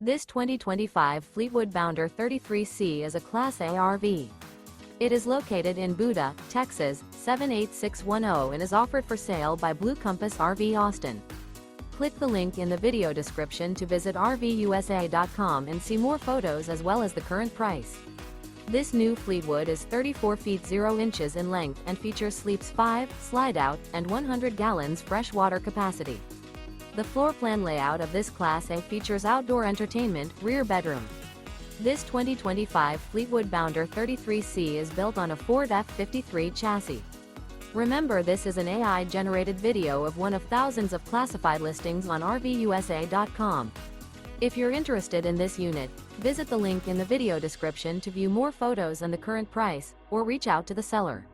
This 2025 Fleetwood Bounder 33C is a Class A RV. It is located in Buda, Texas, 78610 and is offered for sale by Blue Compass RV Austin. Click the link in the video description to visit RVUSA.com and see more photos as well as the current price. This new Fleetwood is 34 feet 0 inches in length and features sleeps 5, slide-out, and 100 gallons fresh water capacity. The floor plan layout of this Class A features outdoor entertainment, rear bedroom. This 2025 Fleetwood Bounder 33C is built on a Ford F-53 chassis. Remember, this is an AI-generated video of one of thousands of classified listings on RVUSA.com. If you're interested in this unit, visit the link in the video description to view more photos and the current price, or reach out to the seller.